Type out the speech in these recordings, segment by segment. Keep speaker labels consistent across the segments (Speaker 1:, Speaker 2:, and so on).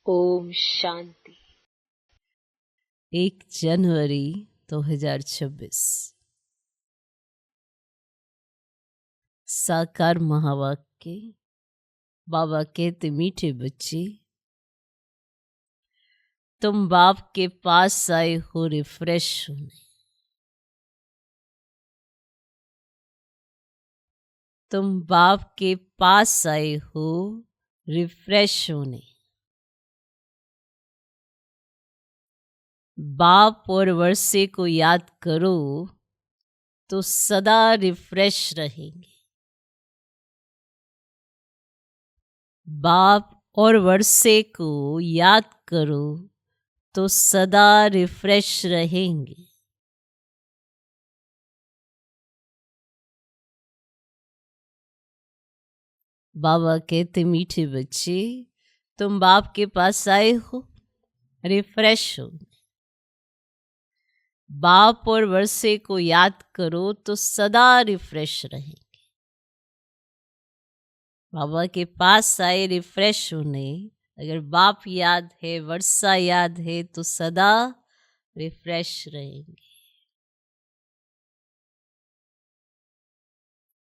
Speaker 1: ओम शांति।
Speaker 2: 1 जनवरी 2026 साकार महावाक्य। बाबा कहते, मीठे बच्चे, तुम बाप के पास आए हो रिफ्रेश होने। तुम बाप के पास आए हो रिफ्रेश होने। बाप और वर्षे को याद करो तो सदा रिफ्रेश रहेंगे। बाप और वर्षे को याद करो तो सदा रिफ्रेश रहेंगे। बाबा कहते, मीठे बच्चे, तुम बाप के पास आए हो रिफ्रेश हो। बाप और वर्षे को याद करो तो सदा रिफ्रेश रहेंगे। बाबा के पास आए रिफ्रेश होने। अगर बाप याद है, वर्षा याद है तो सदा रिफ्रेश रहेंगे।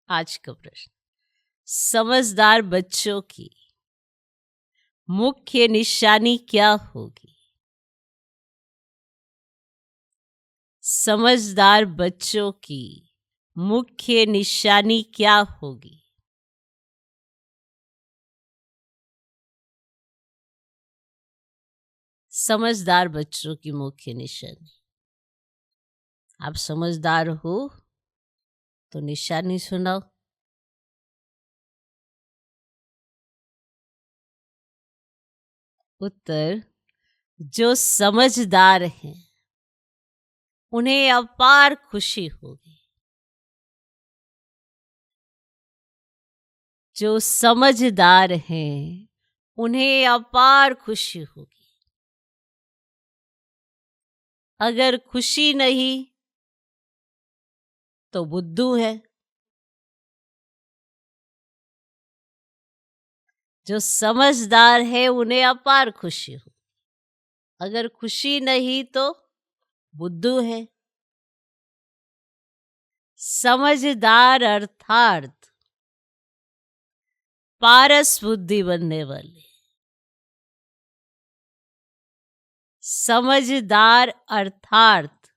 Speaker 2: आज का प्रश्न, समझदार बच्चों की मुख्य निशानी क्या होगी? समझदार बच्चों की मुख्य निशानी क्या होगी? समझदार बच्चों की मुख्य निशानी। आप समझदार हो तो निशानी सुनाओ। उत्तर, जो समझदार हैं उन्हें अपार खुशी होगी। जो समझदार हैं उन्हें अपार खुशी होगी। अगर खुशी नहीं तो बुद्धू है। जो समझदार है उन्हें अपार खुशी हो। अगर खुशी नहीं तो बुद्धू है। समझदार अर्थात पारस बुद्धि बनने वाले। समझदार अर्थात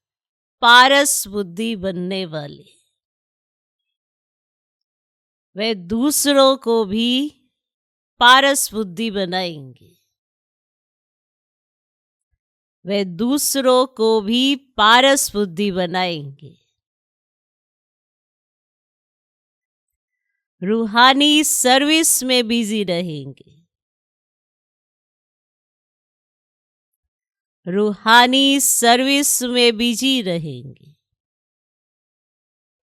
Speaker 2: पारस बुद्धि बनने वाले। वे दूसरों को भी पारस बुद्धि बनाएंगे। वे दूसरों को भी पारस बुद्धि बनाएंगे। रूहानी सर्विस में बिजी रहेंगे। रूहानी सर्विस में बिजी रहेंगे।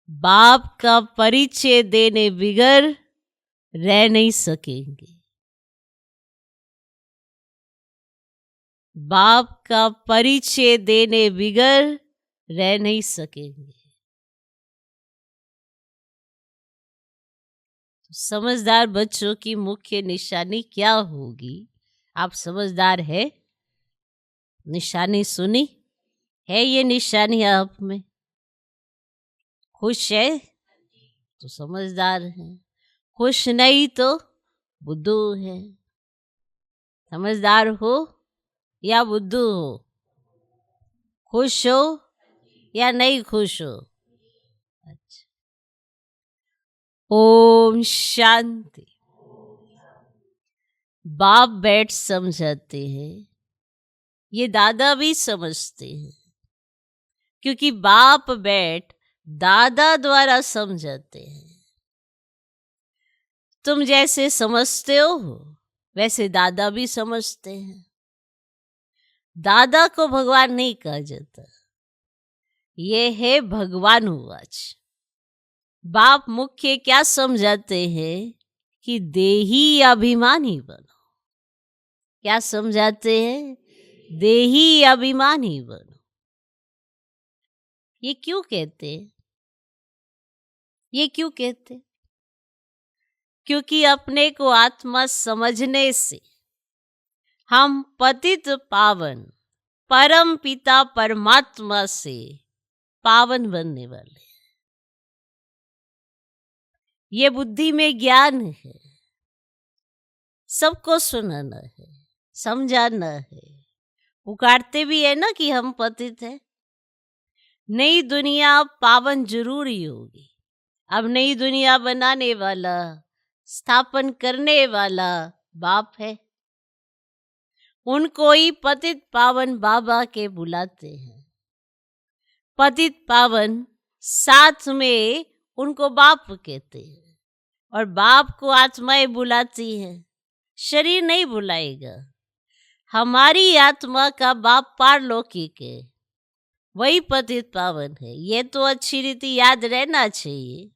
Speaker 2: बाप का परिचय देने बिगर रह नहीं सकेंगे। बाप का परिचय देने बिगर रह नहीं सकेंगे। तो समझदार बच्चों की मुख्य निशानी क्या होगी? आप समझदार है? निशानी सुनी है? ये निशानी आप में खुश है तो समझदार है, खुश नहीं तो बुद्धू है। समझदार हो या बुद्धू हो? खुश हो या नहीं खुश हो? अच्छा। ओम शांति। बाप बैठ समझाते हैं, ये दादा भी समझते हैं, क्योंकि बाप बैठ दादा द्वारा समझाते हैं। तुम जैसे समझते हो वैसे दादा भी समझते हैं। दादा को भगवान नहीं कहा जाता, ये है भगवानुवाच। बाप मुख्य क्या समझाते हैं कि देही अभिमानी बनो। क्या समझाते हैं? देही अभिमानी बनो। ये क्यों कहते हैं? ये क्यों कहते? क्योंकि अपने को आत्मा समझने से हम पतित पावन परम पिता परमात्मा से पावन बनने वाले। ये बुद्धि में ज्ञान है, सबको सुनाना है, समझाना है। पुकारते भी है ना कि हम पतित हैं। नई दुनिया पावन जरूर ही होगी। अब नई दुनिया बनाने वाला, स्थापन करने वाला बाप है। उनको ही पतित पावन बाबा के बुलाते हैं। पतित पावन साथ में उनको बाप कहते हैं। और बाप को आत्माएं बुलाती हैं, शरीर नहीं बुलाएगा। हमारी आत्मा का बाप पारलौकिक है, वही पतित पावन है। ये तो अच्छी रीति याद रहना चाहिए।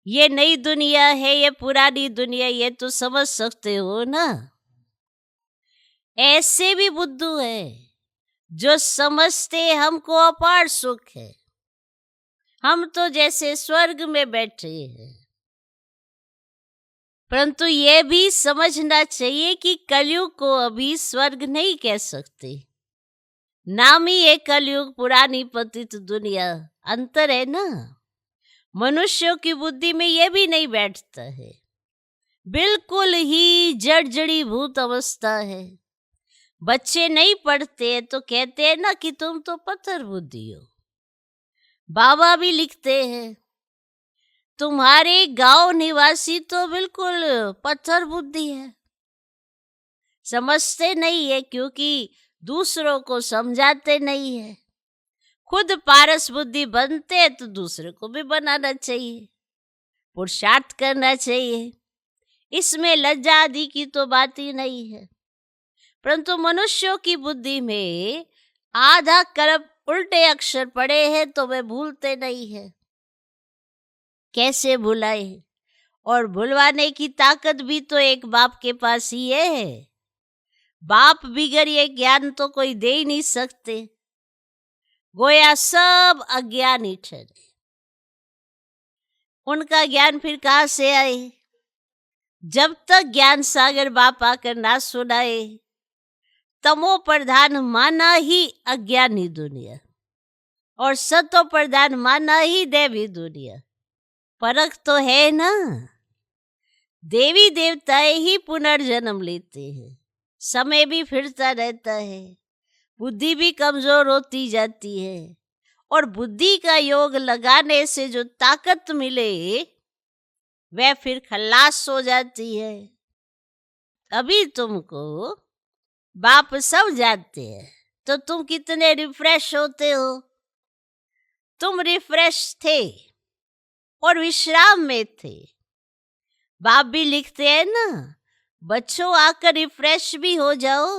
Speaker 2: ये नई दुनिया है, ये पुरानी दुनिया, ये तो समझ सकते हो ना। ऐसे भी बुद्धू है जो समझते हमको अपार सुख है, हम तो जैसे स्वर्ग में बैठे हैं। परंतु ये भी समझना चाहिए कि कलयुग को अभी स्वर्ग नहीं कह सकते। नाम ही है कलयुग, पुरानी पतित दुनिया, अंतर है ना। मनुष्यों की बुद्धि में ये भी नहीं बैठता है। बिल्कुल ही जड़ी भूत अवस्था है। बच्चे नहीं पढ़ते तो कहते हैं ना कि तुम तो पत्थर बुद्धि हो। बाबा भी लिखते हैं तुम्हारे गांव निवासी तो बिल्कुल पत्थर बुद्धि है। समझते नहीं है क्योंकि दूसरों को समझाते नहीं है। खुद पारस बुद्धि बनते हैं तो दूसरे को भी बनाना चाहिए, पुरुषार्थ करना चाहिए। इसमें लज्जा आदि की तो बात ही नहीं है। परंतु मनुष्यों की बुद्धि में आधा करप उल्टे अक्षर पड़े हैं तो वे भूलते नहीं है। कैसे भुलाए? और भुलवाने की ताकत भी तो एक बाप के पास ही है। बाप बिगर ये ज्ञान तो कोई दे ही नहीं सकते। गोया सब अज्ञान ही ठहरे। उनका ज्ञान फिर कहाँ से आए? जब तक ज्ञान सागर बाप आकर ना सुनाए, तमो प्रधान माना ही अज्ञानी दुनिया और सतो प्रधान माना ही देवी दुनिया। फर्क तो है ना। देवी देवताएं ही पुनर्जन्म लेते हैं, समय भी फिरता रहता है, बुद्धि भी कमजोर होती जाती है और बुद्धि का योग लगाने से जो ताकत मिले वह फिर खल्लास हो जाती है। अभी तुमको बाप सब जानते हैं तो तुम कितने रिफ्रेश होते हो। तुम रिफ्रेश थे और विश्राम में थे। बाप भी लिखते हैं ना, बच्चों आकर रिफ्रेश भी हो जाओ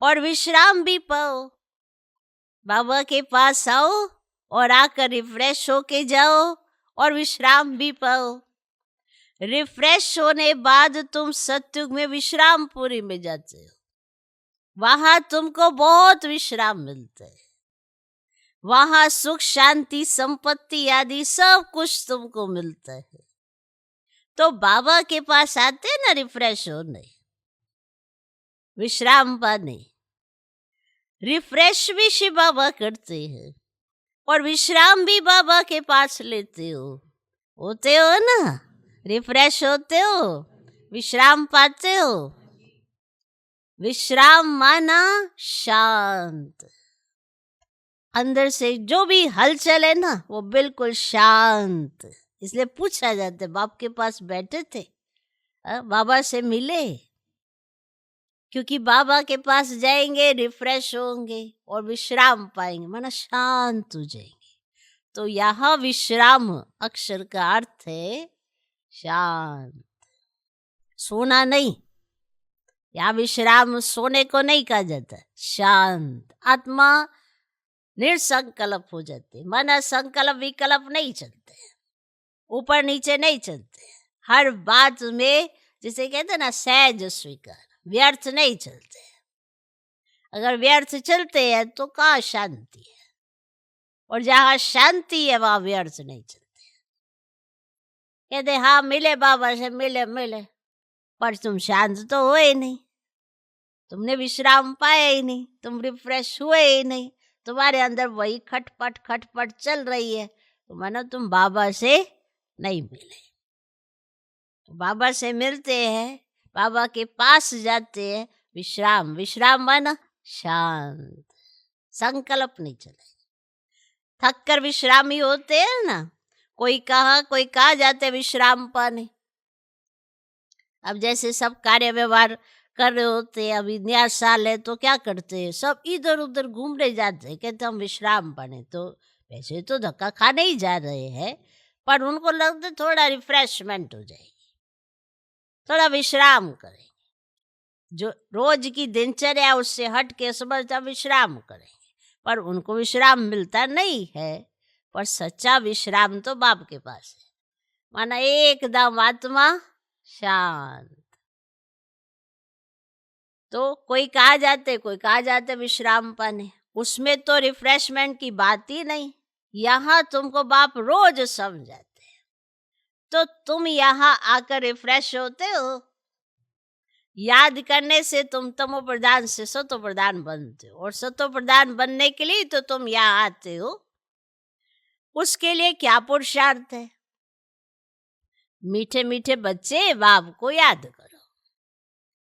Speaker 2: और विश्राम भी पाओ। बाबा के पास आओ और आकर रिफ्रेश होके जाओ और विश्राम भी पाओ। रिफ्रेश होने बाद तुम सत्युग में विश्रामपुरी में जाते हो। वहां तुमको बहुत विश्राम मिलता है। वहां सुख शांति संपत्ति आदि सब कुछ तुमको मिलता है। तो बाबा के पास आते ना रिफ्रेश होने, विश्राम पाने। रिफ्रेश भी शिव बाबा करते हैं और विश्राम भी बाबा के पास लेते हो। होते हो ना, रिफ्रेश होते हो, विश्राम पाते हो। विश्राम माना शांत। अंदर से जो भी हलचल है ना वो बिल्कुल शांत। इसलिए पूछा जाता है बाप के पास बैठे थे, बाबा से मिले? क्योंकि बाबा के पास जाएंगे, रिफ्रेश होंगे और विश्राम पाएंगे, माना शांत हो जाएंगे। तो यहाँ विश्राम अक्षर का अर्थ है शांत। सोना नहीं, यहाँ विश्राम सोने को नहीं कहा जाता। शांत आत्मा निर्संकल्प हो जाती, माना संकल्प विकल्प नहीं चलते, ऊपर नीचे नहीं चलते। हर बात में जिसे कहते ना सहज स्वीकार, व्यर्थ नहीं चलते। अगर व्यर्थ चलते हैं तो कहाँ शांति है, और जहाँ शांति है वहां व्यर्थ नहीं चलते। कहते हाँ मिले बाबा से, मिले मिले, पर तुम शांत तो हो ही नहीं। तुमने विश्राम पाया ही नहीं, तुम रिफ्रेश हुए ही नहीं, तुम्हारे अंदर वही खटपट चल रही है, तो मानो तुम बाबा से नहीं मिले। तो बाबा से मिलते हैं, बाबा के पास जाते हैं, विश्राम, विश्राम माना शांत, संकल्प नहीं चले। थक कर विश्रामी होते हैं ना, कोई कहाँ जाते विश्राम पाने। अब जैसे सब कार्य व्यवहार कर रहे होते हैं, अभी नया साल है तो क्या करते हैं, सब इधर उधर घूमने जाते हैं, कहते हम विश्राम पाने। तो वैसे तो धक्का खाने ही जा रहे हैं, पर उनको लगता है थोड़ा रिफ्रेशमेंट हो जाएगी, थोड़ा विश्राम करेंगे, जो रोज की दिनचर्या उससे हट के समझता विश्राम करेंगे। पर उनको विश्राम मिलता नहीं है, पर सच्चा विश्राम तो बाप के पास है, माना एकदम आत्मा शांत। तो कोई कहाँ जाते विश्राम पाने, उसमें तो रिफ्रेशमेंट की बात ही नहीं। यहाँ तुमको बाप रोज समझाते हैं, तो तुम यहाँ आकर रिफ्रेश होते हो। याद करने से तुम तमो प्रधान से सतो प्रधान बनते हो, और सतो प्रधान बनने के लिए तो तुम यहाँ आते हो। उसके लिए क्या पुरुषार्थ है? मीठे मीठे बच्चे बाप को याद करो,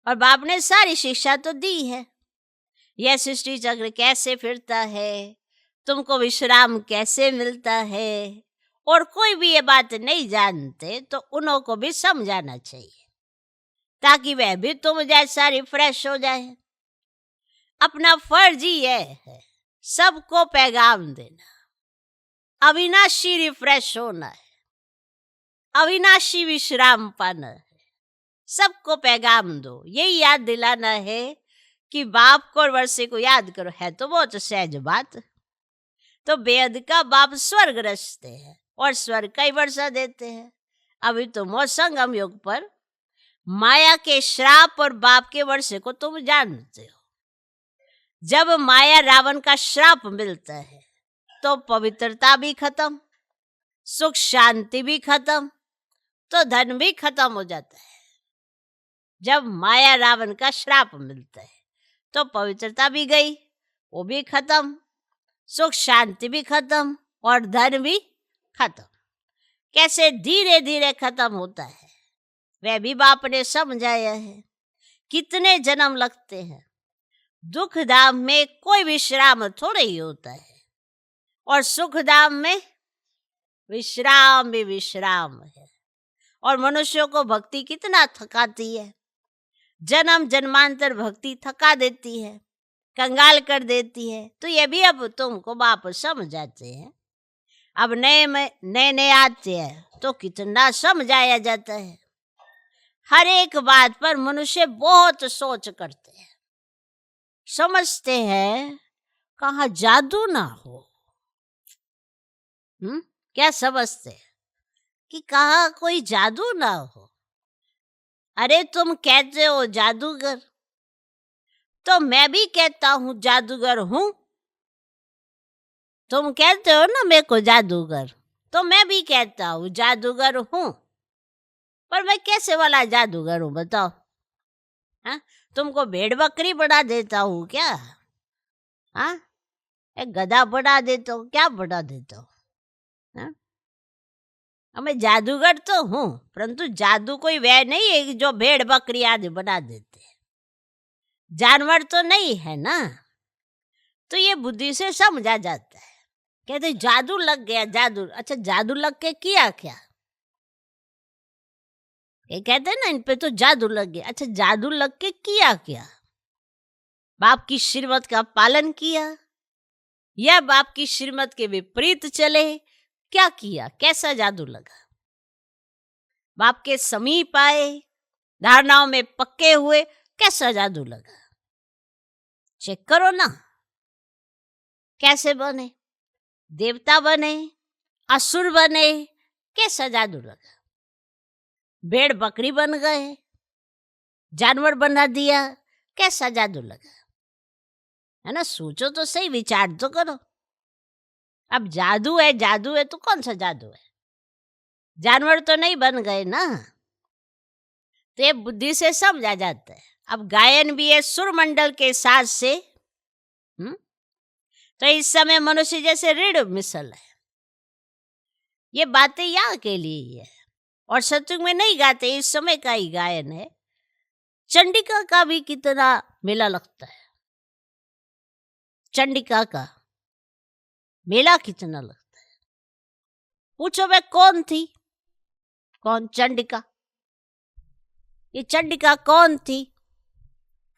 Speaker 2: और बाप ने सारी शिक्षा तो दी है। यह सृष्टि चक्र कैसे फिरता है, तुमको विश्राम कैसे मिलता है, और कोई भी ये बात नहीं जानते तो उन्हों को भी समझाना चाहिए, ताकि वह भी तुम जैसा रिफ्रेश हो जाए। अपना फर्ज ही यह है सबको पैगाम देना, अविनाशी रिफ्रेश होना है, अविनाशी विश्राम पाना है। सबको पैगाम दो, यही याद दिलाना है कि बाप को और वर्षे को याद करो। है तो बहुत सहज बात। तो बेहद का बाप स्वर्ग रचते हैं और स्वर्ग का ही वर्षा देते हैं। अभी तुम संगम युग पर माया के श्राप और बाप के वर्षे को तुम जानते हो। जब माया रावण का श्राप मिलता है तो पवित्रता भी खत्म, सुख शांति भी खत्म, तो धन भी खत्म हो जाता है। जब माया रावण का श्राप मिलता है तो पवित्रता भी गई, वो भी खत्म, सुख शांति भी खत्म और धन भी खत्म। कैसे धीरे धीरे खत्म होता है वह भी बाप ने समझाया है। कितने जन्म लगते हैं, दुख धाम में कोई विश्राम थोड़ा ही होता है, और सुख धाम में विश्राम भी विश्राम है। और मनुष्यों को भक्ति कितना थकाती है, जन्म जन्मांतर भक्ति थका देती है, कंगाल कर देती है। तो ये भी अब तुमको बाप समझाते हैं। अब नए आते हैं तो कितना समझाया जाता है। हर एक बात पर मनुष्य बहुत सोच करते हैं, समझते हैं कहाँ जादू ना हो। क्या समझते हैं कि कहाँ कोई जादू ना हो। अरे तुम कहते हो जादूगर, तो मैं भी कहता हूँ जादूगर हूं। तुम कहते हो ना मेरे को जादूगर, तो मैं भी कहता हूँ जादूगर हूं। पर मैं कैसे वाला जादूगर हूं बताओ? हाँ, तुमको भेड़ बकरी बना देता हूँ क्या? हाँ, एक गधा बना देता हूँ क्या? बना देता हूँ? हाँ? मैं जादूगर तो हूँ, परंतु जादू कोई वह नहीं है जो भेड़ बकरी आदि बना देते हैं। जानवर तो नहीं है ना। तो ये बुद्धि से समझा जाता है। कहते जादू लग गया, जादू। अच्छा, जादू लग के किया क्या? ये कहते हैं ना इन पे तो जादू लग गया। अच्छा, जादू लग के किया क्या? बाप की श्रीमत का पालन किया या बाप की श्रीमत के विपरीत चले? क्या किया? कैसा जादू लगा? बाप के समीप आए, धारणाओं में पक्के हुए, कैसा जादू लगा? चेक करो ना। कैसे बने? देवता बने, असुर बने, कैसा जादू लगा? भेड़ बकरी बन गए, जानवर बना दिया, कैसा जादू लगा? है ना, सोचो तो सही, विचार तो करो। अब जादू है तो कौन सा जादू है? जानवर तो नहीं बन गए ना। तो ये बुद्धि से समझा जाता है। अब गायन भी है सुरमंडल के साथ से। तो इस समय मनुष्य जैसे ऋण मिसल है। ये बातें यहाँ के लिए ही है और सत्युग में नहीं गाते, इस समय का ही गायन है। चंडिका का भी कितना मेला लगता है, चंडिका का मेला कितना लगता है। पूछो वे कौन थी, कौन चंडिका? ये चंडिका कौन थी?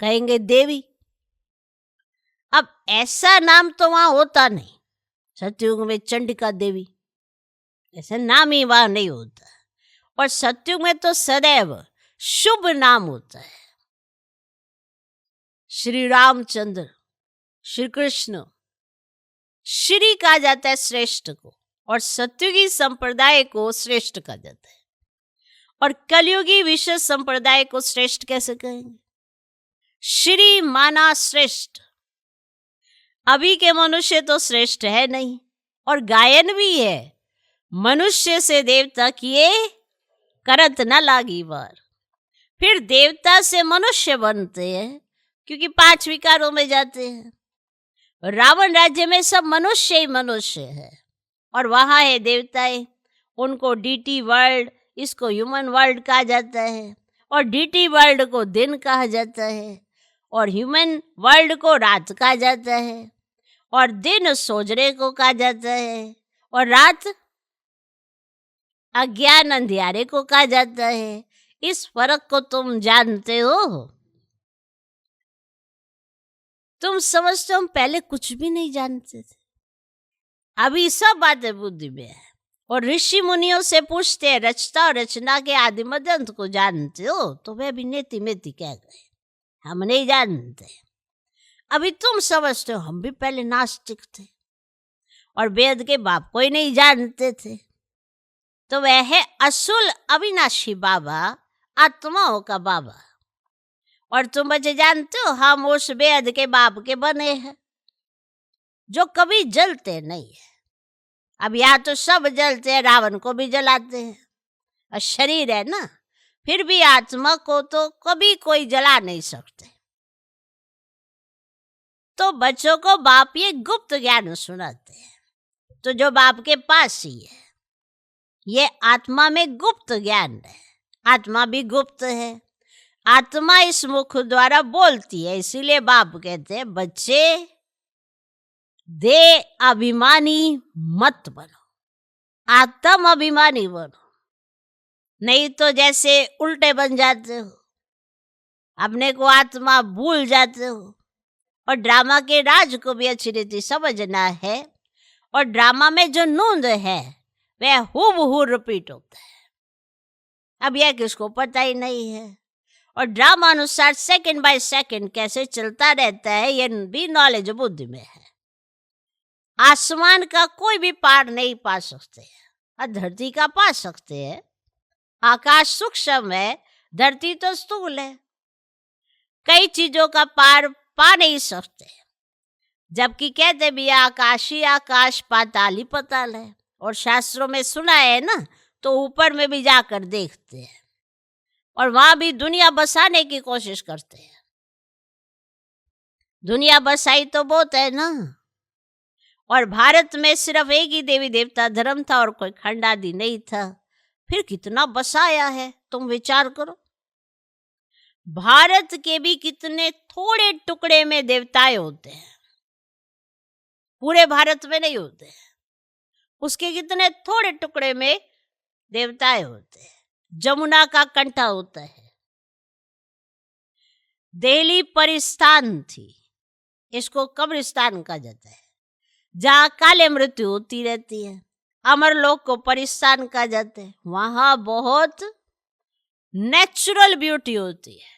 Speaker 2: कहेंगे देवी। अब ऐसा नाम तो वहां होता नहीं, सतयुग में चंडिका देवी ऐसा नाम ही वहां नहीं होता। और सतयुग में तो सदैव शुभ नाम होता है। श्री रामचंद्र, श्री कृष्ण, श्री कहा जाता है श्रेष्ठ को, और सत्युगी संप्रदाय को श्रेष्ठ कहा जाता है। और कलयुगी विश्व संप्रदाय को श्रेष्ठ कैसे कहेंगे? श्री माना श्रेष्ठ। अभी के मनुष्य तो श्रेष्ठ है नहीं, और गायन भी है, मनुष्य से देवता किए करत न लागी बार। फिर देवता से मनुष्य बनते हैं, क्योंकि 5 विकारों में जाते हैं। रावण राज्य में सब मनुष्य ही मनुष्य है, और वहां है देवताएं। उनको डीटी वर्ल्ड, इसको ह्यूमन वर्ल्ड कहा जाता है, और डीटी वर्ल्ड को दिन कहा जाता है, और ह्यूमन वर्ल्ड को रात कहा जाता है, और दिन सोजरे को कहा जाता है, और रात अज्ञान अंधियारे को कहा जाता है। इस फर्क को तुम जानते हो? तुम समझते हो हम पहले कुछ भी नहीं जानते थे, अभी सब बातें बुद्धि में है। और ऋषि मुनियों से पूछते हैं, रचता और रचना के आदि मध्य अंत को जानते हो? तो वे भी नेति मेति कह गए, हम नहीं जानते। अभी तुम समझते हो हम भी पहले नास्तिक थे और वेद के बाप को ही नहीं जानते थे। तो वह है असुल अविनाशी बाबा, आत्माओं का बाबा। और तुम बच्चे जानते हो हम उस वेद के बाप के बने हैं जो कभी जलते नहीं है। अब यहाँ तो सब जलते हैं, रावण को भी जलाते हैं, और शरीर है ना, फिर भी आत्मा को तो कभी कोई जला नहीं सकते। तो बच्चों को बाप ये गुप्त ज्ञान सुनाते हैं, तो जो बाप के पास ही है, ये आत्मा में गुप्त ज्ञान है। आत्मा भी गुप्त है, आत्मा इस मुख द्वारा बोलती है, इसीलिए बाप कहते हैं बच्चे दे अभिमानी मत बनो, आत्म अभिमानी बनो, नहीं तो जैसे उल्टे बन जाते हो, अपने को आत्मा भूल जाते हो। और ड्रामा के राज को भी अच्छी रीति समझना है, और ड्रामा में जो नूंद है वह हूबहू रिपीट होता है। अब यह किसको पता ही नहीं है, और ड्रामा अनुसार सेकंड बाय सेकंड कैसे चलता रहता है, यह भी नॉलेज बुद्धि में है। आसमान का कोई भी पार नहीं पा सकते हैं, और धरती का पा सकते हैं। आकाश सूक्ष्म है, धरती तो स्थूल है, कई चीजों का पार पा नहीं सकते। जबकि कहते भी आकाश ही आकाश, पाताल ही पाताल है। और शास्त्रों में सुना है ना, तो ऊपर में भी जाकर देखते हैं, और वहां भी दुनिया बसाने की कोशिश करते हैं। दुनिया बसाई तो बहुत है ना, और भारत में सिर्फ एक ही देवी देवता धर्म था और कोई खंड आदि नहीं था, फिर कितना बसाया है तुम विचार करो। भारत के भी कितने थोड़े टुकड़े में देवताएं होते हैं, पूरे भारत में नहीं होते हैं, उसके कितने थोड़े टुकड़े में देवताएं होते हैं। जमुना का कंठा होता है, दिल्ली परिस्थान थी, इसको कब्रिस्तान कहा जाता है, जहाँ काले मृत्यु होती रहती है। अमरलोक को परिस्थान कहा जाता है, वहां बहुत नेचुरल ब्यूटी होती है।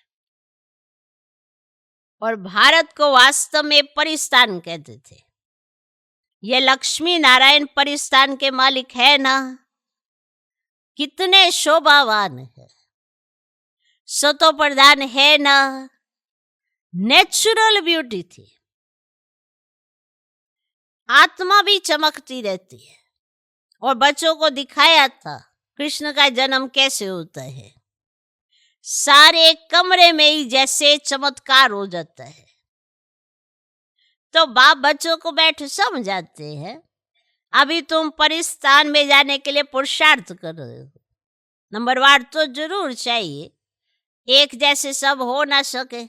Speaker 2: और भारत को वास्तव में परिस्थान कहते थे। ये लक्ष्मी नारायण परिस्थान के मालिक है ना, कितने शोभावान है, सतो प्रधान है ना, नेचुरल ब्यूटी थी। आत्मा भी चमकती रहती है, और बच्चों को दिखाया था कृष्ण का जन्म कैसे होता है। सारे कमरे में ही जैसे चमत्कार हो जाता है। तो बाप बच्चों को बैठ समझाते हैं, अभी तुम परिस्थान में जाने के लिए पुरुषार्थ कर रहे हो, नंबरवार तो जरूर चाहिए, एक जैसे सब हो ना सके।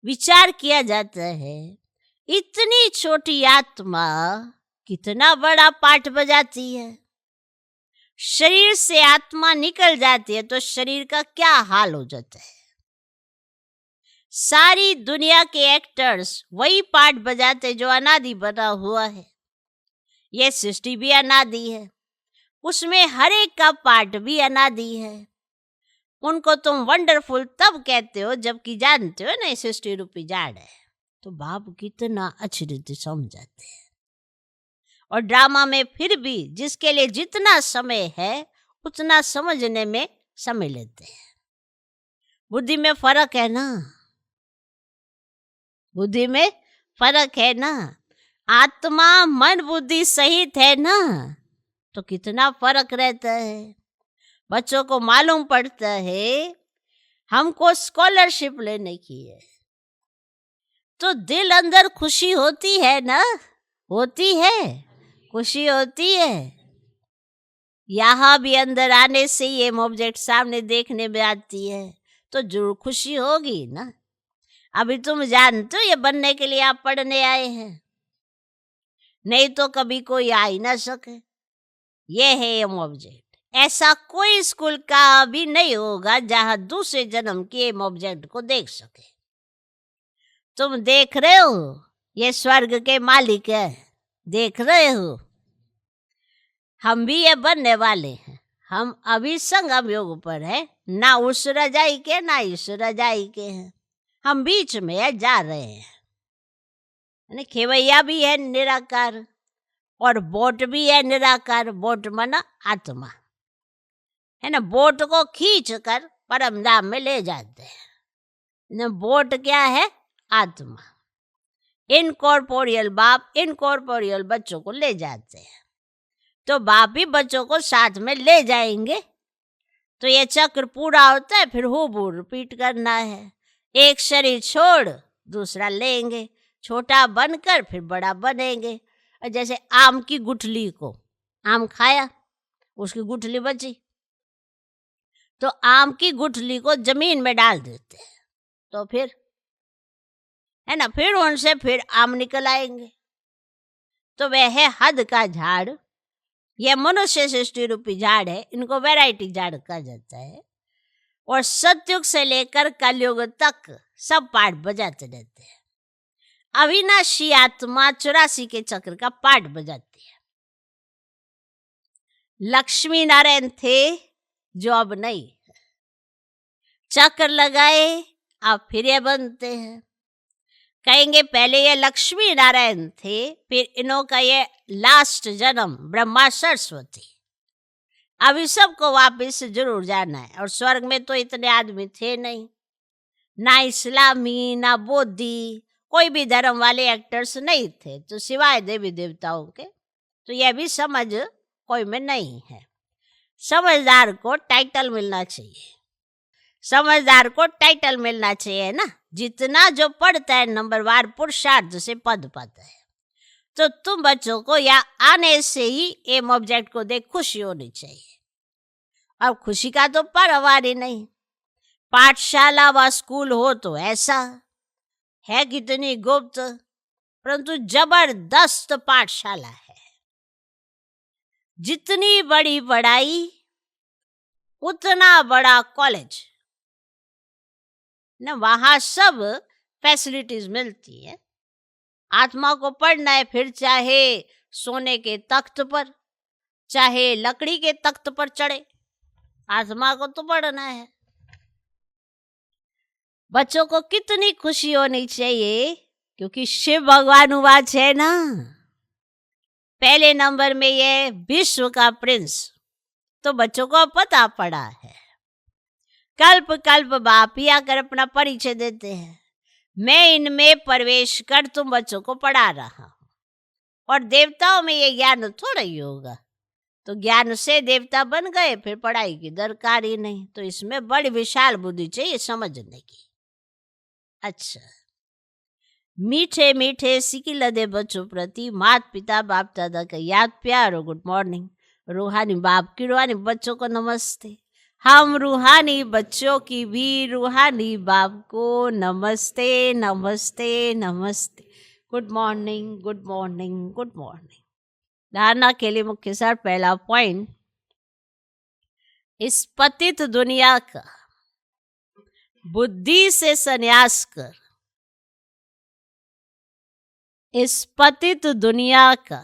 Speaker 2: विचार किया जाता है, इतनी छोटी आत्मा कितना बड़ा पाठ बजाती है। शरीर से आत्मा निकल जाती है तो शरीर का क्या हाल हो जाता है। सारी दुनिया के एक्टर्स वही पाठ बजाते जो अनादि बना हुआ है। ये सृष्टि भी अनादि है, उसमें हर एक का पार्ट भी अनादि है। उनको तुम वंडरफुल तब कहते हो जबकि जानते हो ना सृष्टि रूपी जाड़ है। तो बाप कितना अच्छी रीति समझाते हैं। और ड्रामा में फिर भी जिसके लिए जितना समय है उतना समझने में समय लेते हैं। बुद्धि में फर्क है ना, बुद्धि में फर्क है ना। आत्मा मन बुद्धि सहित है ना, तो कितना फर्क रहता है। बच्चों को मालूम पड़ता है हमको स्कॉलरशिप लेने की है, तो दिल अंदर खुशी होती है ना, होती है, खुशी होती है। यहाँ भी अंदर आने से ये ऑब्जेक्ट सामने देखने में आती है तो जरूर खुशी होगी ना। अभी तुम जानते हो ये बनने के लिए आप पढ़ने आए हैं, नहीं तो कभी कोई आ ही ना सके। ये है ये ऑब्जेक्ट। ऐसा कोई स्कूल का भी नहीं होगा जहां दूसरे जन्म के ऑब्जेक्ट को देख सके। तुम देख रहे हो ये स्वर्ग के मालिक है, देख रहे हो। हम भी ये बनने वाले हैं। हम अभी संगम योग पर है, ना उस रजाई के ना इस रजाई के हैं, हम बीच में है, जा रहे हैं। खेवैया भी है निराकार और बोट भी है निराकार। बोट माना आत्मा है ना, बोट को खींच कर परम धाम में ले जाते हैं। बोट क्या है? आत्मा। इनकॉर्पोरियल बाप इनकॉर्पोरियल बच्चों को ले जाते हैं, तो बाप ही बच्चों को साथ में ले जाएंगे। तो ये चक्र पूरा होता है, फिर हूबहू रिपीट करना है। एक शरीर छोड़ दूसरा लेंगे, छोटा बनकर फिर बड़ा बनेंगे। और जैसे आम की गुठली को, आम खाया उसकी गुठली बची, तो आम की गुठली को जमीन में डाल देते हैं, तो फिर है ना, फिर उनसे फिर आम निकल आएंगे। तो वह है हद का झाड़। यह मनुष्य सृष्टि रूपी झाड़ है, इनको वैरायटी झाड़ कहा जाता है। और सतयुग से लेकर कलयुग तक सब पाठ बजाते रहते हैं। अविनाशी आत्मा 84 के चक्र का पाठ बजाती है। लक्ष्मी नारायण थे जो अब नहीं, चक्र लगाए अब फिर ये बनते हैं। कहेंगे पहले ये लक्ष्मी नारायण थे, फिर इन्हों का ये लास्ट जन्म ब्रह्मा सरस्वती। अभी सबको वापस जरूर जाना है। और स्वर्ग में तो इतने आदमी थे नहीं, ना इस्लामी ना बौद्धि, कोई भी धर्म वाले एक्टर्स नहीं थे, तो सिवाय देवी देवताओं के। तो यह भी समझ कोई में नहीं है। समझदार को टाइटल मिलना चाहिए, समझदार को टाइटल मिलना चाहिए ना। जितना जो पढ़ता है नंबरवार पुरुषार्थ से पद पाता है। तो तुम बच्चों को या आने से ही एम ऑब्जेक्ट को देख खुशी होनी चाहिए। अब खुशी का तो परवार ही नहीं। पाठशाला व स्कूल हो तो ऐसा है, कितनी गुप्त परंतु जबरदस्त पाठशाला है। जितनी बड़ी पढ़ाई उतना बड़ा कॉलेज ना, वहां सब फैसिलिटीज मिलती है। आत्मा को पढ़ना है, फिर चाहे सोने के तख्त पर चाहे लकड़ी के तख्त पर चढ़े, आत्मा को तो पढ़ना है। बच्चों को कितनी खुशी होनी चाहिए, क्योंकि शिव भगवान वाच है ना, पहले नंबर में ये विश्व का प्रिंस। तो बच्चों को पता पड़ा है। कल्प कल्प बाप ही आकर अपना परिचय देते हैं, मैं इनमें प्रवेश कर तुम बच्चों को पढ़ा रहा हूं। और देवताओं में ये ज्ञान थोड़ा ही होगा, तो ज्ञान से देवता बन गए, फिर पढ़ाई की दरकार ही नहीं। तो इसमें बड़ी विशाल बुद्धि चाहिए समझने की। अच्छा, मीठे मीठे सिकी लदे बच्चों प्रति माता पिता बाप दादा का याद प्यार और गुड मॉर्निंग। रूहानी बाप की रूहानी बच्चों को नमस्ते। हम रूहानी बच्चों की भी रूहानी बाप को नमस्ते नमस्ते नमस्ते। Good morning good morning good morning. धारणा के लिए मुख्य सार, पहला पॉइंट, इस पतित दुनिया का बुद्धि से संन्यास कर, इस पतित दुनिया का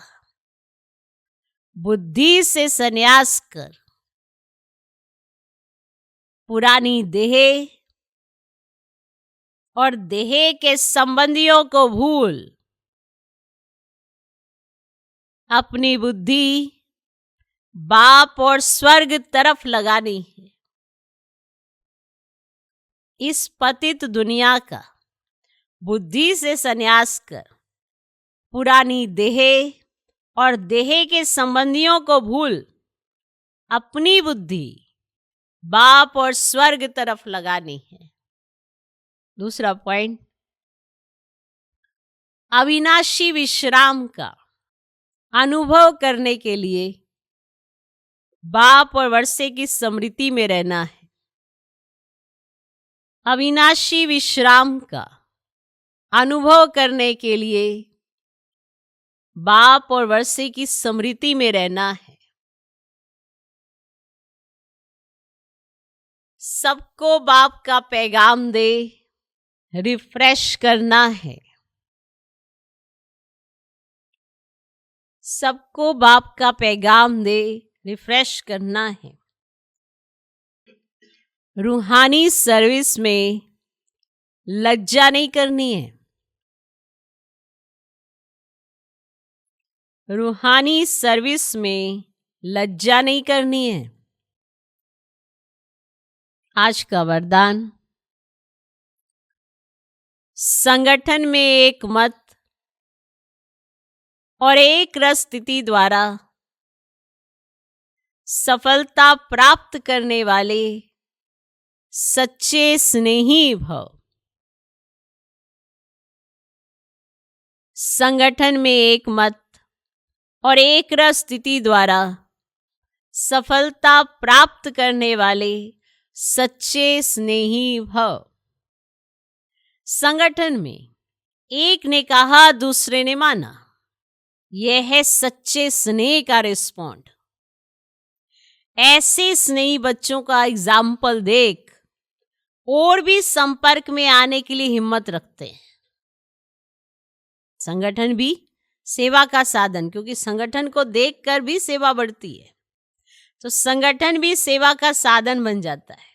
Speaker 2: बुद्धि से संन्यास कर, पुरानी देह और देह के संबंधियों को भूल, अपनी बुद्धि बाप और स्वर्ग तरफ लगानी है। इस पतित दुनिया का बुद्धि से संन्यास कर, पुरानी देह और देह के संबंधियों को भूल, अपनी बुद्धि बाप और स्वर्ग तरफ लगानी है। दूसरा पॉइंट, अविनाशी विश्राम का अनुभव करने के लिए बाप और वर्षे की स्मृति में रहना है। अविनाशी विश्राम का अनुभव करने के लिए बाप और वर्षे की स्मृति में रहना है। सबको बाप का पैगाम दे, रिफ्रेश करना है। सबको बाप का पैगाम दे, रिफ्रेश करना है। रूहानी सर्विस में लज्जा नहीं करनी है। रूहानी सर्विस में लज्जा नहीं करनी है। आज का वरदान, संगठन में एक मत और एक रस स्थिति द्वारा सफलता प्राप्त करने वाले सच्चे स्नेही भव। संगठन में एक मत और एक रस स्थिति द्वारा सफलता प्राप्त करने वाले सच्चे स्नेही भव। संगठन में एक ने कहा, दूसरे ने माना, यह है सच्चे स्नेह का रिस्पॉन्ड। ऐसे स्नेही बच्चों का एग्जाम्पल देख और भी संपर्क में आने के लिए हिम्मत रखते हैं। संगठन भी सेवा का साधन, क्योंकि संगठन को देखकर भी सेवा बढ़ती है, तो संगठन भी सेवा का साधन बन जाता है।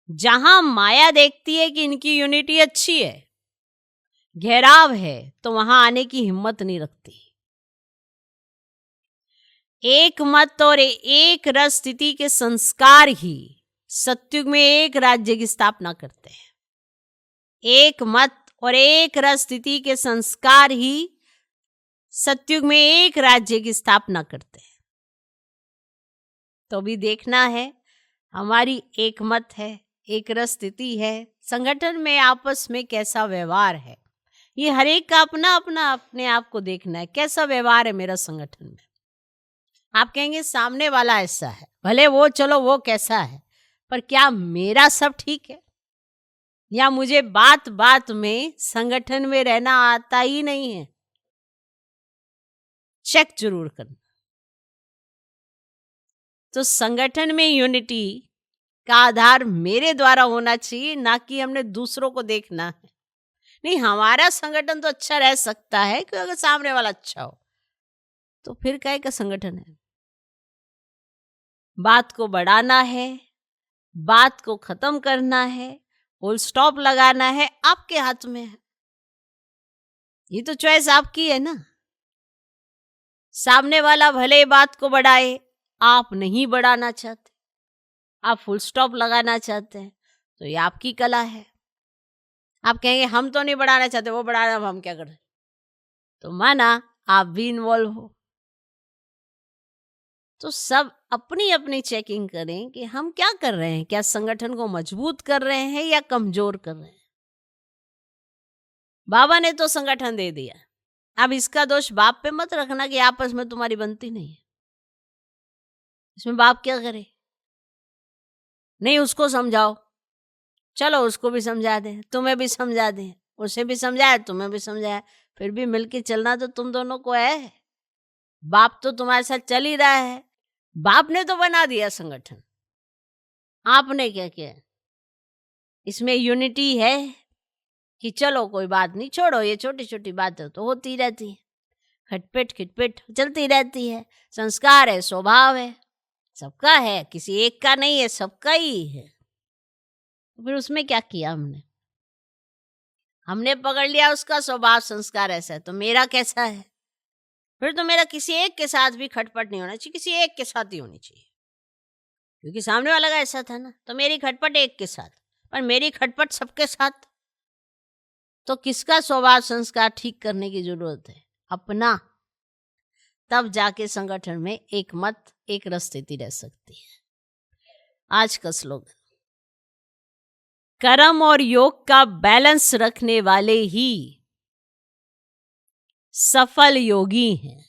Speaker 2: जहां माया देखती है कि इनकी यूनिटी अच्छी है, घेराव है, तो वहां आने की हिम्मत नहीं रखती। एक मत और एक रस स्थिति के संस्कार ही सत्युग में एक राज्य की स्थापना करते हैं। एक मत और एक रस स्थिति के संस्कार ही सत्युग में एक राज्य की स्थापना करते हैं। तो भी देखना है, हमारी एक मत है, एक रस स्थिति है, संगठन में आपस में कैसा व्यवहार है, ये हर एक का अपना अपना अपने आप को देखना है। कैसा व्यवहार है मेरा संगठन में। आप कहेंगे सामने वाला ऐसा है, भले वो, चलो वो कैसा है, पर क्या मेरा सब ठीक है? या मुझे बात बात में संगठन में रहना आता ही नहीं है? चेक जरूर करना। तो संगठन में यूनिटी का आधार मेरे द्वारा होना चाहिए, ना कि हमने दूसरों को देखना है। नहीं, हमारा संगठन तो अच्छा रह सकता है कि अगर सामने वाला अच्छा हो, तो फिर काहे का संगठन है। बात को बढ़ाना है, बात को खत्म करना है, फुल स्टॉप लगाना है, आपके हाथ में है। ये तो चॉइस आपकी है ना। सामने वाला भले बात को बढ़ाए, आप नहीं बढ़ाना चाहते, आप फुल स्टॉप लगाना चाहते हैं, तो ये आपकी कला है। आप कहेंगे हम तो नहीं बढ़ाना चाहते, वो बढ़ा रहे, अब हम क्या करें? तो माना आप भी इन्वॉल्व हो। तो सब अपनी अपनी चेकिंग करें कि हम क्या कर रहे हैं, क्या संगठन को मजबूत कर रहे हैं या कमजोर कर रहे हैं। बाबा ने तो संगठन दे दिया, अब इसका दोष बाप पे मत रखना कि आपस में तुम्हारी बनती नहीं है। इसमें बाप क्या करे? नहीं, उसको समझाओ, चलो उसको भी समझा दें, तुम्हें भी समझा दें, उसे भी समझाया, तुम्हें भी समझाया, फिर भी मिलके चलना तो तुम दोनों को है। बाप तो तुम्हारे साथ चल ही रहा है, बाप ने तो बना दिया संगठन, आपने क्या किया? इसमें यूनिटी है कि चलो कोई बात नहीं, छोड़ो, ये छोटी छोटी बातें तो होती रहती है, खटपिट खिटपिट चलती रहती है, संस्कार है, स्वभाव है, सबका है, किसी एक का नहीं है, सबका ही है। तो फिर उसमें क्या किया हमने पकड़ लिया उसका स्वभाव संस्कार ऐसा है, तो मेरा कैसा है? फिर तो मेरा किसी एक के साथ भी खटपट नहीं होना चाहिए, किसी एक के साथ ही होनी चाहिए, क्योंकि सामने वाला का ऐसा था ना, तो मेरी खटपट एक के साथ, पर मेरी खटपट सबके साथ, तो किसका स्वभाव संस्कार ठीक करने की जरूरत है? अपना। तब जाके संगठन में एक मत, एक रस स्थिति रह सकती है। आज का स्लोगन, कर्म और योग का बैलेंस रखने वाले ही सफल योगी हैं।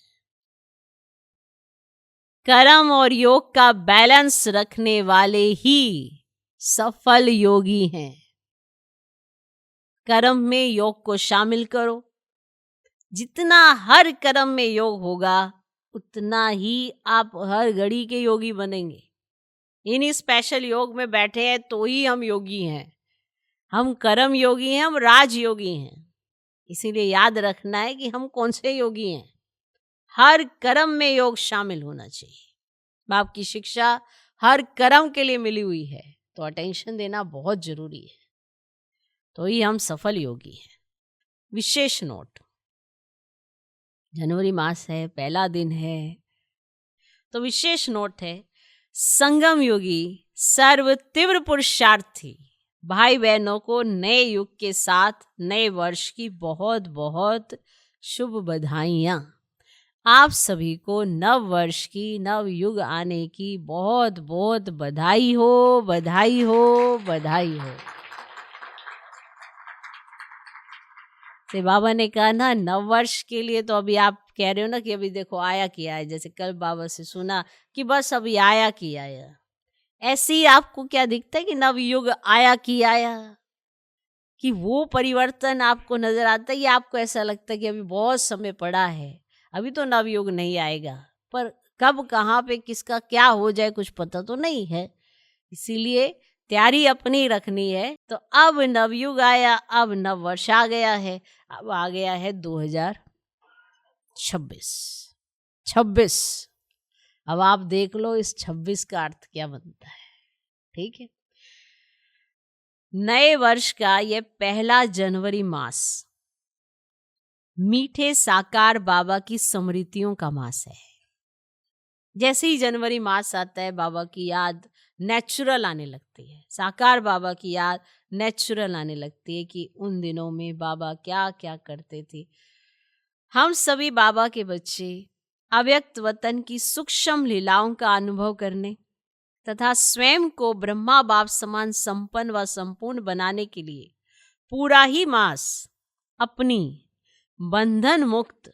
Speaker 2: कर्म और योग का बैलेंस रखने वाले ही सफल योगी हैं। कर्म में योग को शामिल करो, जितना हर कर्म में योग होगा उतना ही आप हर घड़ी के योगी बनेंगे। इन्हीं स्पेशल योग में बैठे हैं तो ही हम योगी हैं, हम कर्म योगी हैं, हम राज योगी हैं। इसीलिए याद रखना है कि हम कौन से योगी हैं। हर कर्म में योग शामिल होना चाहिए। बाप की शिक्षा हर कर्म के लिए मिली हुई है, तो अटेंशन देना बहुत जरूरी है, तो ही हम सफल योगी हैं। विशेष नोट, जनवरी मास है, पहला दिन है, तो विशेष नोट है, संगम योगी सर्व तीव्र पुरुषार्थी भाई बहनों को नए युग के साथ नए वर्ष की बहुत बहुत शुभ बधाइयाँ। आप सभी को नव वर्ष की, नव युग आने की बहुत बहुत बधाई हो, बधाई हो, बधाई हो। से बाबा ने कहा ना, नव वर्ष के लिए तो अभी आप कह रहे हो ना कि अभी देखो आया किया है, जैसे कल बाबा से सुना कि बस अभी आया कि आया, ऐसे ही आपको क्या दिखता है कि नवयुग आया कि आया, कि वो परिवर्तन आपको नजर आता है, या आपको ऐसा लगता है कि अभी बहुत समय पड़ा है, अभी तो नवयुग नहीं आएगा, पर कब कहाँ पे किसका क्या हो जाए कुछ पता तो नहीं है, इसीलिए तैयारी अपनी रखनी है। तो अब नवयुग आया, अब नव वर्ष आ गया है, अब आ गया है 2026। अब आप देख लो इस 26 का अर्थ क्या बनता है। ठीक है, नए वर्ष का ये पहला जनवरी मास मीठे साकार बाबा की स्मृतियों का मास है। जैसे ही जनवरी मास आता है, बाबा की याद नेचुरल आने लगती है, साकार बाबा की याद नेचुरल आने लगती है कि उन दिनों में बाबा क्या क्या करते थे। हम सभी बाबा के बच्चे अव्यक्त वतन की सूक्ष्म लीलाओं का अनुभव करने तथा स्वयं को ब्रह्मा बाप समान संपन्न व संपूर्ण बनाने के लिए पूरा ही मास अपनी बंधन मुक्त,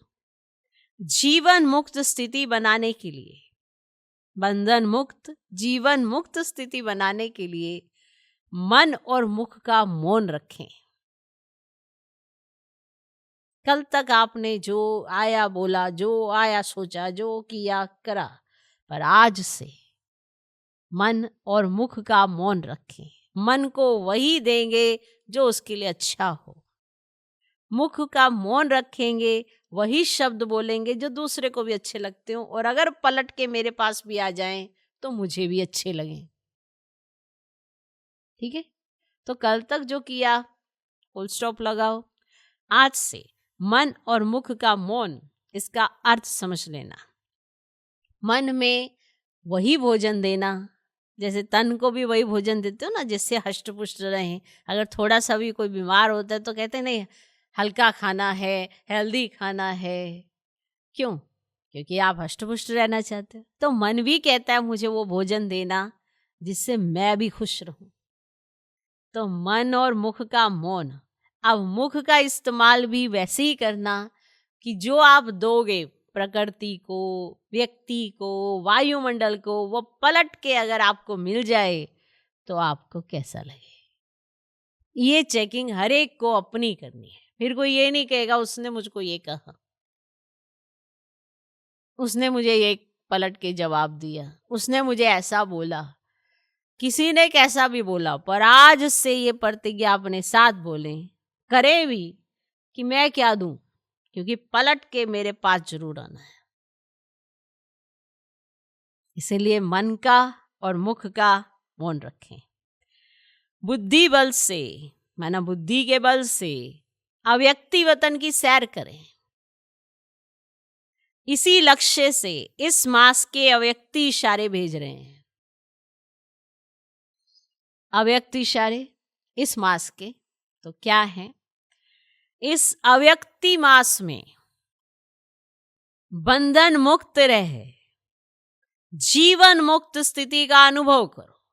Speaker 2: जीवन मुक्त स्थिति बनाने के लिए, बंधन मुक्त, जीवन मुक्त स्थिति बनाने के लिए मन और मुख का मौन रखें। कल तक आपने जो आया बोला, जो आया सोचा, जो किया करा, पर आज से मन और मुख का मौन रखें। मन को वही देंगे जो उसके लिए अच्छा हो, मुख का मौन रखेंगे, वही शब्द बोलेंगे जो दूसरे को भी अच्छे लगते हो, और अगर पलट के मेरे पास भी आ जाएं तो मुझे भी अच्छे लगें। ठीक है, तो कल तक जो किया फुल स्टॉप लगाओ। आज से मन और मुख का मौन, इसका अर्थ समझ लेना। मन में वही भोजन देना, जैसे तन को भी वही भोजन देते हो ना जिससे हष्ट पुष्ट रहें। अगर थोड़ा सा भी कोई बीमार होता है तो कहते नहीं हल्का खाना है, हेल्दी खाना है। क्यों? क्योंकि आप हष्ट-पुष्ट रहना चाहते हो। तो मन भी कहता है मुझे वो भोजन देना जिससे मैं भी खुश रहूं। तो मन और मुख का मौन, अब मुख का इस्तेमाल भी वैसे ही करना कि जो आप दोगे प्रकृति को, व्यक्ति को, वायुमंडल को, वो पलट के अगर आपको मिल जाए तो आपको कैसा लगे। ये चेकिंग हर एक को अपनी करनी है। फिर कोई ये नहीं कहेगा उसने मुझको ये कहा, उसने मुझे ये पलट के जवाब दिया, उसने मुझे ऐसा बोला, किसी ने कैसा भी बोला, पर आज से ये प्रतिज्ञा अपने साथ बोले, करे भी कि मैं क्या दूं, क्योंकि पलट के मेरे पास जरूर आना है। इसीलिए मन का और मुख का मौन रखें। बुद्धि बल से, माना बुद्धि के बल से अव्यक्ति वतन की सैर करें। इसी लक्ष्य से इस मास के अव्यक्ति इशारे भेज रहे हैं। अव्यक्त इशारे इस मास के तो क्या है? इस अव्यक्ति मास में बंधन मुक्त रहे, जीवन मुक्त स्थिति का अनुभव करो।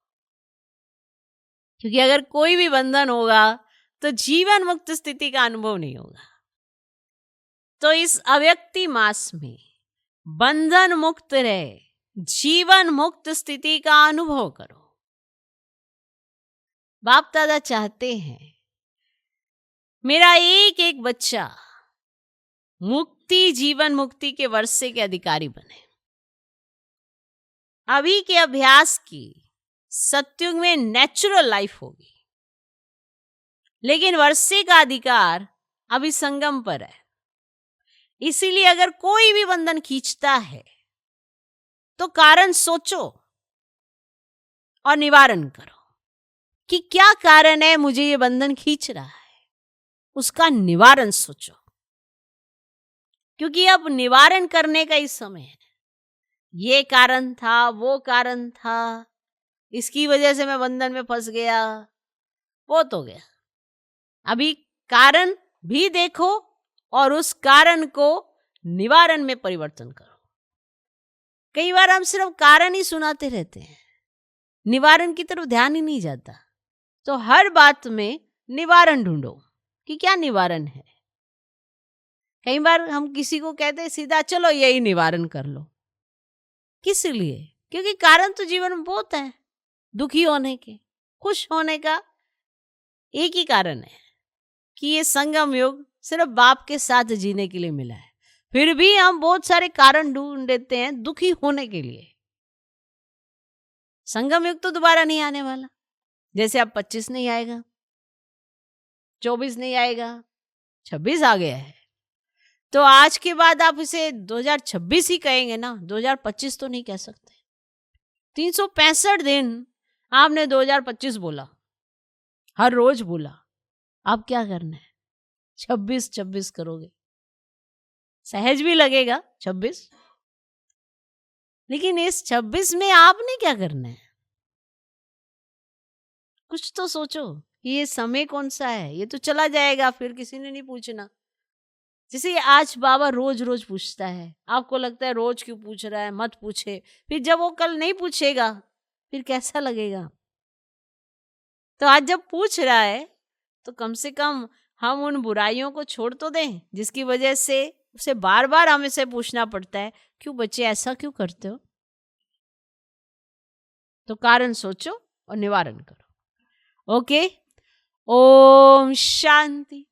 Speaker 2: क्योंकि अगर कोई भी बंधन होगा तो जीवन मुक्त स्थिति का अनुभव नहीं होगा। तो इस अव्यक्ति मास में बंधन मुक्त रहे, जीवन मुक्त स्थिति का अनुभव करो। बाप दादा चाहते हैं मेरा एक एक बच्चा मुक्ति, जीवन मुक्ति के वर्षे के अधिकारी बने। अभी के अभ्यास की सत्युग में नेचुरल लाइफ होगी, लेकिन वर्षे का अधिकार अभी संगम पर है। इसीलिए अगर कोई भी बंधन खींचता है तो कारण सोचो और निवारण करो कि क्या कारण है मुझे ये बंधन खींच रहा है, उसका निवारण सोचो। क्योंकि अब निवारण करने का ही समय है। ये कारण था, वो कारण था, इसकी वजह से मैं बंधन में फंस गया, वो तो गया। अभी कारण भी देखो और उस कारण को निवारण में परिवर्तन करो। कई बार हम सिर्फ कारण ही सुनाते रहते हैं, निवारण की तरफ ध्यान ही नहीं जाता। तो हर बात में निवारण ढूंढो कि क्या निवारण है। कई बार हम किसी को कहते हैं सीधा चलो यही निवारण कर लो। किस लिए? क्योंकि कारण तो जीवन में बहुत है। दुखी होने के, खुश होने का एक ही कारण है कि ये संगम युग सिर्फ बाप के साथ जीने के लिए मिला है। फिर भी हम बहुत सारे कारण ढूंढ लेते हैं दुखी होने के लिए। संगम युग तो दोबारा नहीं आने वाला। जैसे अब 25 नहीं आएगा, 24 नहीं आएगा, 26 आ गया है। तो आज के बाद आप इसे 2026 ही कहेंगे ना, 2025 तो नहीं कह सकते। 365 दिन आपने 2025 बोला, हर रोज बोला। अब क्या करना है? 26 करोगे। सहज भी लगेगा 26, लेकिन इस 26 में आपने क्या करना है? कुछ तो सोचो कि ये समय कौन सा है। ये तो चला जाएगा, फिर किसी ने नहीं पूछना। जैसे आज बाबा रोज रोज पूछता है, आपको लगता है रोज क्यों पूछ रहा है, मत पूछे। फिर जब वो कल नहीं पूछेगा फिर कैसा लगेगा? तो आज जब पूछ रहा है तो कम से कम हम उन बुराइयों को छोड़ तो दें जिसकी वजह से उसे बार बार हमें से पूछना पड़ता है, क्यों बच्चे ऐसा क्यों करते हो? तो कारण सोचो और निवारण करो। ओके, ओम शांति।